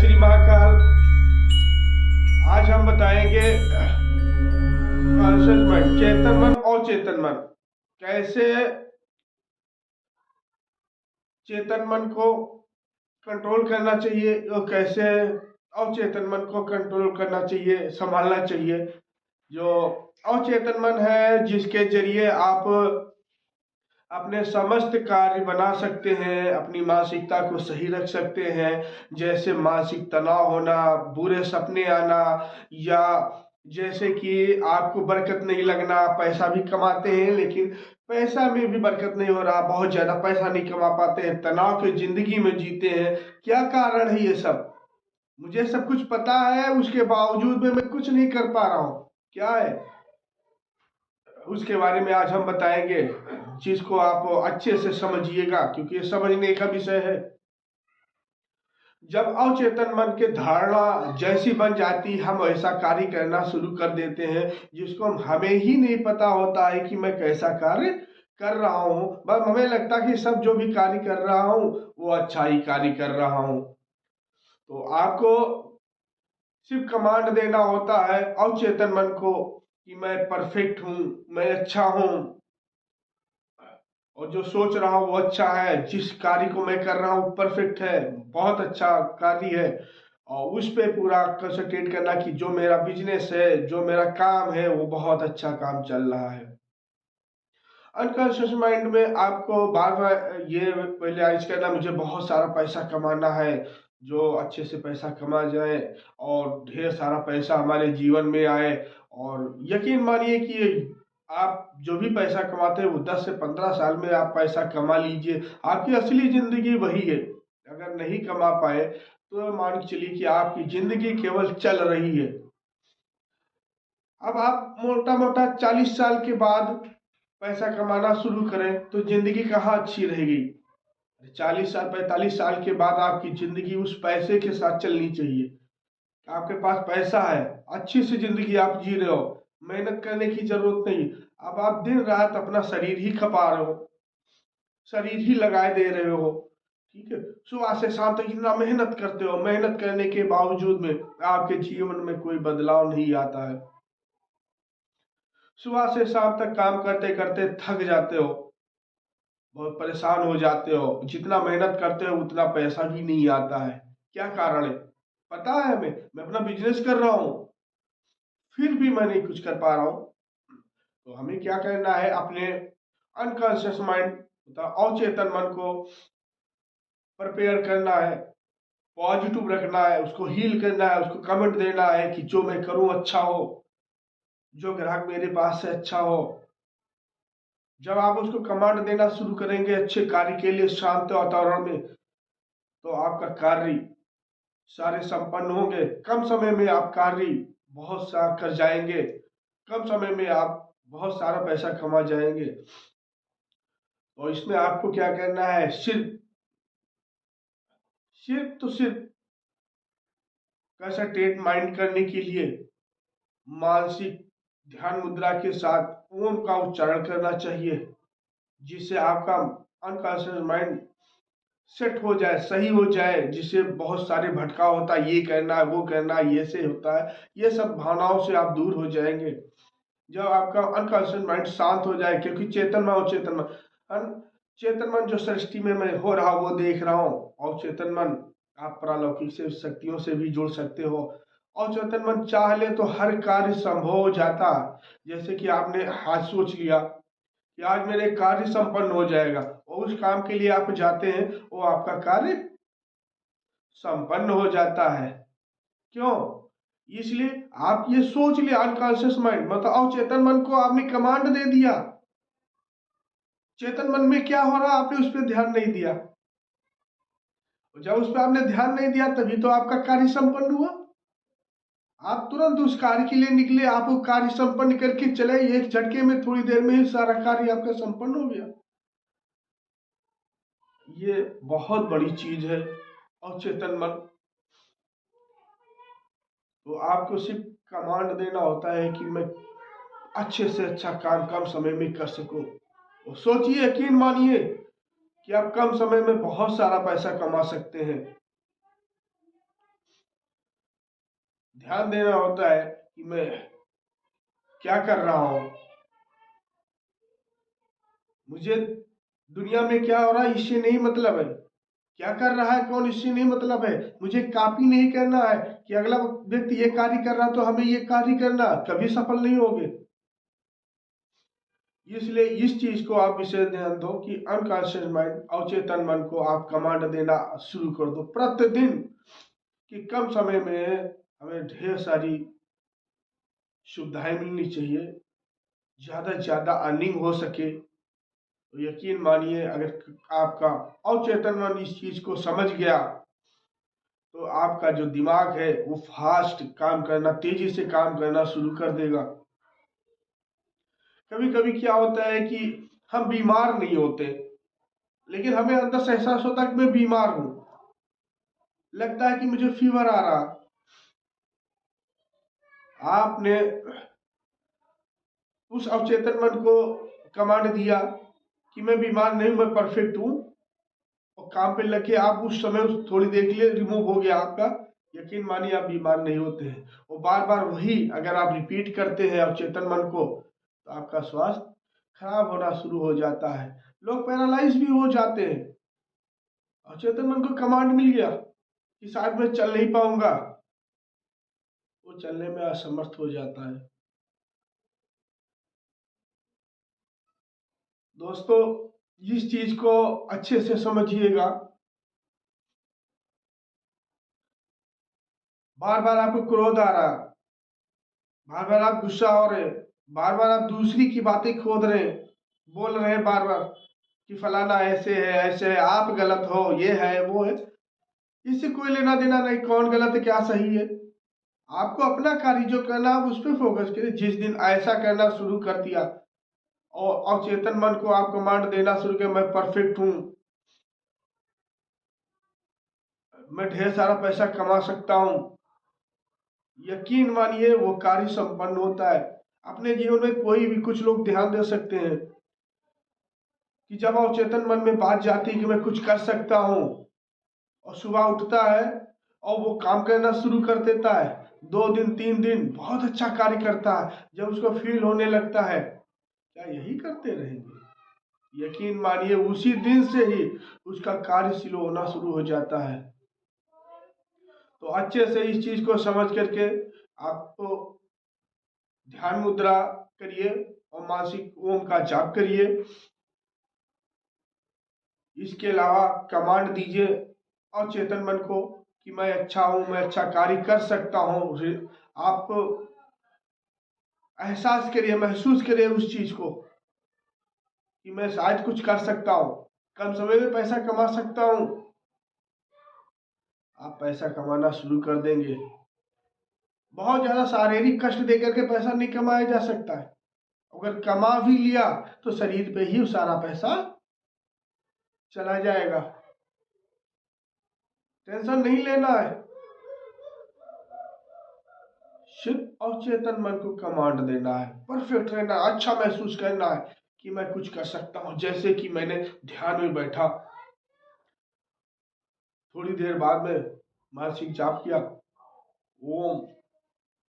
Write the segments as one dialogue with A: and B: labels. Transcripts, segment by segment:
A: श्री महाकाल। आज हम बताएंगे कॉन्शियस माइंड, चेतन मन और चेतन मन, कैसे चेतन मन को कंट्रोल करना चाहिए और कैसे अवचेतन मन को कंट्रोल करना चाहिए, संभालना चाहिए। जो अवचेतन मन है, जिसके जरिए आप अपने समस्त कार्य बना सकते हैं, अपनी मानसिकता को सही रख सकते हैं। जैसे मानसिक तनाव होना, बुरे सपने आना, या जैसे कि आपको बरकत नहीं लगना, पैसा भी कमाते हैं लेकिन पैसा में भी बरकत नहीं हो रहा, बहुत ज्यादा पैसा नहीं कमा पाते हैं, तनाव की जिंदगी में जीते हैं। क्या कारण है ये सब? मुझे सब कुछ पता है, उसके बावजूद में मैं कुछ नहीं कर पा रहा हूँ। क्या है उसके बारे में आज हम बताएंगे, जिसको आप अच्छे से समझिएगा, क्योंकि ये समझने का विषय है। जब अवचेतन मन के धारणा जैसी बन जाती, हम ऐसा कार्य करना शुरू कर देते हैं जिसको हमें ही नहीं पता होता है कि मैं कैसा कार्य कर रहा हूं। बस हमें लगता है कि सब जो भी कार्य कर रहा हूं वो अच्छा ही कार्य कर रहा हूं। तो आपको सिर्फ कमांड देना होता है अवचेतन मन को कि मैं परफेक्ट हूं, मैं अच्छा हूं, और जो सोच रहा हूँ वो अच्छा है, जिस कार्य को मैं कर रहा हूँ परफेक्ट है, बहुत अच्छा कार्य है। और उस पे पूरा कंसंट्रेट करना कि जो मेरा बिजनेस है, जो मेरा काम है, वो बहुत अच्छा काम चल रहा है। अनकॉन्शियस माइंड में आपको बार बार ये रियलाइज करना, मुझे बहुत सारा पैसा कमाना है, जो अच्छे से पैसा कमा जाए और ढेर सारा पैसा हमारे जीवन में आए। और यकीन मानिए कि आप जो भी पैसा कमाते हैं वो 10 से 15 साल में आप पैसा कमा लीजिए। आपकी असली जिंदगी वही है। अगर नहीं कमा पाए तो मान के चलिए कि आपकी जिंदगी केवल चल रही है। अब आप मोटा मोटा 40 साल के बाद पैसा कमाना शुरू करें तो जिंदगी कहाँ अच्छी रहेगी? 40 साल 45 साल के बाद आपकी जिंदगी उस पैसे के साथ चलनी चाहिए। आपके पास पैसा है, अच्छी सी जिंदगी आप जी रहे हो, मेहनत करने की जरूरत नहीं। अब आप दिन रात अपना शरीर ही खपा रहे हो, शरीर ही लगाए दे रहे हो, ठीक है। सुबह से शाम तक इतना मेहनत करते हो, मेहनत करने के बावजूद में आपके जीवन में कोई बदलाव नहीं आता है। सुबह से शाम तक काम करते करते थक जाते हो, बहुत परेशान हो जाते हो, जितना मेहनत करते हो उतना पैसा भी नहीं आता है। क्या कारण है? पता है हमें, मैं अपना बिजनेस कर रहा हूं, फिर भी मैं नहीं कुछ कर पा रहा हूं। तो हमें क्या करना है? अपने अनकॉन्शियस माइंड, अवचेतन मन को प्रिपेयर करना है, पॉजिटिव रखना है, उसको हील करना है, उसको कमेंट देना है कि जो मैं करूं अच्छा हो, जो ग्राहक मेरे पास से अच्छा हो। जब आप उसको कमांड देना शुरू करेंगे अच्छे कार्य के लिए शांत वातावरण में, तो आपका कार्य सारे संपन्न होंगे। कम समय में आप कार्य बहुत सा कर जाएंगे, कम समय में आप बहुत सारा पैसा कमा जाएंगे। और इसमें आपको क्या करना है? सिर्फ सिर्फ तो सिर्फ कंसंट्रेट माइंड करने के लिए मानसिक ध्यान मुद्रा के साथ ओम का उच्चारण करना चाहिए, जिससे आपका अनकॉन्शियस माइंड सेट हो जाए, सही हो जाए। जिससे बहुत सारे भटका होता है, ये करना है, वो करना है, ये से होता है, ये सब भावनाओं से आप दूर हो जाएंगे जब आपका अनकॉन्शियस माइंड शांत हो जाए। क्योंकि चेतन मन और चेतन मन, चेतन मन जो सृष्टि में मैं हो रहा वो देख रहा हूँ, और चेतन मन आप परालौकिक से शक्तियों से भी जुड़ सकते हो। और चेतन मन चाह ले तो हर कार्य संभव हो जाता। जैसे कि आपने आज सोच लिया कि आज मेरे कार्य संपन्न हो जाएगा, और उस काम के लिए आप जाते हैं, वो आपका कार्य संपन्न हो जाता है। क्यों? इसलिए आप ये सोच लिया, अनकॉन्शियस माइंड मतलब अवचेतन मन को आपने कमांड दे दिया। चेतन मन में क्या हो रहा, आपने उस पर ध्यान नहीं दिया। जब उस पर आपने ध्यान नहीं दिया तभी तो आपका कार्य संपन्न हुआ। आप तुरंत उस कार्य के लिए निकले, आप वो कार्य संपन्न करके चले, एक झटके में थोड़ी देर में ही सारा कार्य आपका संपन्न हो गया। ये बहुत बड़ी चीज है अवचेतन मन। तो आपको सिर्फ कमांड देना होता है कि मैं अच्छे से अच्छा काम कम समय में कर सकूं। तो सोचिए, यकीन मानिए कि आप कम समय में बहुत सारा पैसा कमा सकते हैं। ध्यान देना होता है कि मैं क्या कर रहा हूं, मुझे दुनिया में क्या हो रहा है इससे नहीं मतलब है, क्या कर रहा है कौन इससे नहीं मतलब है। मुझे कॉपी नहीं करना है कि अगला व्यक्ति ये कार्य कर रहा है तो हमें ये कार्य करना, कभी सफल नहीं होगे। इसलिए इस चीज को आप विशेष ध्यान दो कि अनकॉन्शियस माइंड, अवचेतन मन को आप कमांड देना शुरू कर दो प्रतिदिन, कि कम समय में हमें ढेर सारी सुविधाएं मिलनी चाहिए, ज्यादा से ज्यादा अर्निंग हो सके। तो यकीन मानिए अगर आपका अवचेतन मन इस चीज को समझ गया तो आपका जो दिमाग है वो फास्ट काम करना, तेजी से काम करना शुरू कर देगा। कभी कभी क्या होता है कि हम बीमार नहीं होते, लेकिन हमें अंदर से एहसास होता है कि मैं बीमार हूं, लगता है कि मुझे फीवर आ रहा। आपने उस अवचेतन मन को कमांड दिया कि मैं बीमार नहीं, मैं परफेक्ट हूं, और काम पे लगे आप उस समय थोड़ी देर के लिए रिमूव हो गया आपका, यकीन मानिए आप बीमार नहीं होते हैं। और बार बार वही अगर आप रिपीट करते हैं अवचेतन मन को तो आपका स्वास्थ्य खराब होना शुरू हो जाता है, लोग पैरालाइज भी हो जाते हैं। अवचेतन मन को कमांड मिल गया कि शायद मैं चल नहीं पाऊंगा, वो चलने में असमर्थ हो जाता है। दोस्तों इस चीज को अच्छे से समझिएगा। बार बार आपको क्रोध आ रहा, बार बार आप गुस्सा हो रहे, बार बार आप दूसरी की बातें खोद रहे, बोल रहे हैं बार बार कि फलाना ऐसे है ऐसे है, आप गलत हो, ये है वो है। इससे कोई लेना देना नहीं, कौन गलत है क्या सही है। आपको अपना कार्य जो करना आप उस पर फोकस करिए। जिस दिन ऐसा करना शुरू कर दिया और अवचेतन मन को आप कमांड देना शुरू किया, मैं परफेक्ट हूं, मैं ढेर सारा पैसा कमा सकता हूं, यकीन मानिए वो कार्य संपन्न होता है। अपने जीवन में कोई भी, कुछ लोग ध्यान दे सकते हैं कि जब अवचेतन मन में बात जाती है कि मैं कुछ कर सकता हूं, और सुबह उठता है और वो काम करना शुरू कर देता है, 2 दिन 3 दिन बहुत अच्छा कार्य करता है, जब उसको फील होने लगता है क्या यही करते रहेंगे, यकीन मानिए उसी दिन से ही उसका कार्य स्लो होना शुरू हो जाता है। तो अच्छे से इस चीज को समझ करके आपको ध्यान मुद्रा करिए और मानसिक ओम का जाप करिए। इसके अलावा कमांड दीजिए और चेतन मन को कि मैं अच्छा हूं, मैं अच्छा कार्य कर सकता हूं। आप एहसास करिए, महसूस करिए उस चीज को कि मैं शायद कुछ कर सकता हूं, कम समय में पैसा कमा सकता हूं। आप पैसा कमाना शुरू कर देंगे। बहुत ज्यादा शारीरिक कष्ट देकर के पैसा नहीं कमाया जा सकता है, अगर कमा भी लिया तो शरीर पे ही सारा पैसा चला जाएगा। टेंशन नहीं लेना है, सिर्फ अवचेतन मन को कमांड देना है, परफेक्ट रहना, अच्छा महसूस करना है कि मैं कुछ कर सकता हूं। जैसे कि मैंने ध्यान में बैठा, थोड़ी देर बाद में मानसिक जाप किया, ओम,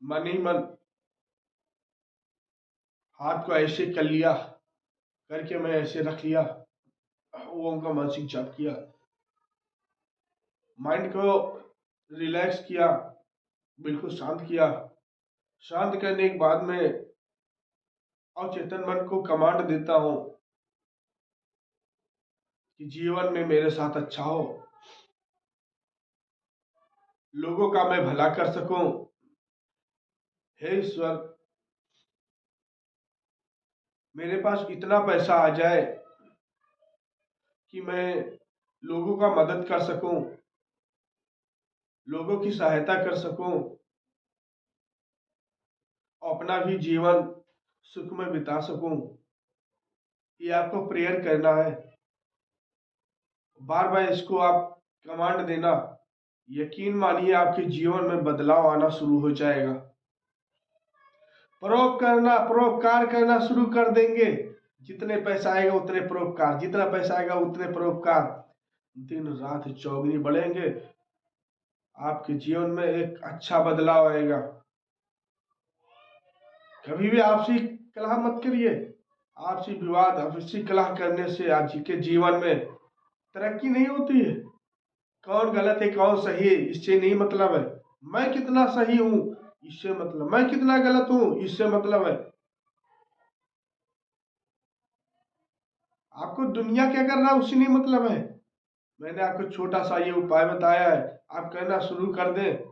A: मन ही मन हाथ को ऐसे कर लिया, करके मैं ऐसे रख लिया, ओम का मानसिक जाप किया, माइंड को रिलैक्स किया, बिल्कुल शांत किया। शांत करने के बाद में अवचेतन मन को कमांड देता हूं कि जीवन में मेरे साथ अच्छा हो, लोगों का मैं भला कर सकूं। हे ईश्वर, मेरे पास इतना पैसा आ जाए कि मैं लोगों का मदद कर सकूं, लोगों की सहायता कर सकूं, और अपना भी जीवन सुख में बिता सकूं। ये आपको प्रेयर करना है, बार बार इसको आप कमांड देना, यकीन मानिए आपके जीवन में बदलाव आना शुरू हो जाएगा। परोपकार करना शुरू कर देंगे। जितने पैसा आएगा उतने परोपकार, जितना पैसा आएगा उतने परोपकार, दिन रात चौगुनी बढ़ेंगे। आपके जीवन में एक अच्छा बदलाव आएगा। कभी भी आपसी कलह मत करिए। आपसी विवाद, आपसी कलह करने से आज के जीवन में तरक्की नहीं होती है। कौन गलत है कौन सही है इससे नहीं मतलब है। मैं कितना सही हूं इससे मतलब, मैं कितना गलत हूं इससे मतलब है। आपको दुनिया क्या कर रहा है उससे नहीं मतलब है। मैंने आपको छोटा सा ये उपाय बताया है, आप करना शुरू कर दें,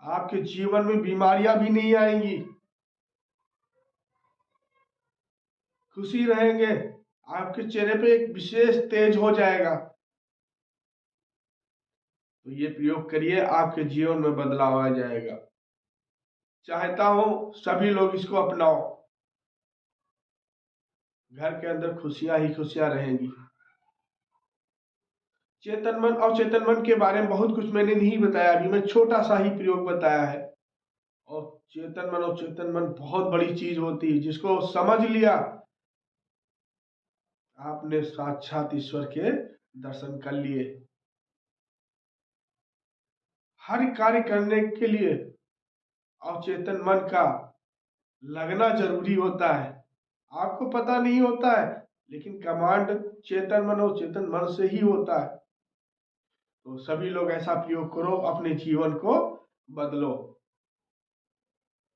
A: आपके जीवन में बीमारियां भी नहीं आएंगी, खुशी रहेंगे, आपके चेहरे पे एक विशेष तेज हो जाएगा। तो ये प्रयोग करिए, आपके जीवन में बदलाव आ जाएगा। चाहता हूं सभी लोग इसको अपनाओ। घर के अंदर खुशियां ही खुशियां रहेंगी। चेतन मन और चेतन मन के बारे में बहुत कुछ मैंने नहीं बताया, अभी मैं छोटा सा ही प्रयोग बताया है। और चेतन मन और चेतन मन बहुत बड़ी चीज होती है, जिसको समझ लिया आपने साक्षात ईश्वर के दर्शन कर लिए। हर कार्य करने के लिए अवचेतन मन का लगना जरूरी होता है। आपको पता नहीं होता है, लेकिन कमांड चेतन मन और चेतन मन से ही होता है। तो सभी लोग ऐसा प्रयोग करो, अपने जीवन को बदलो।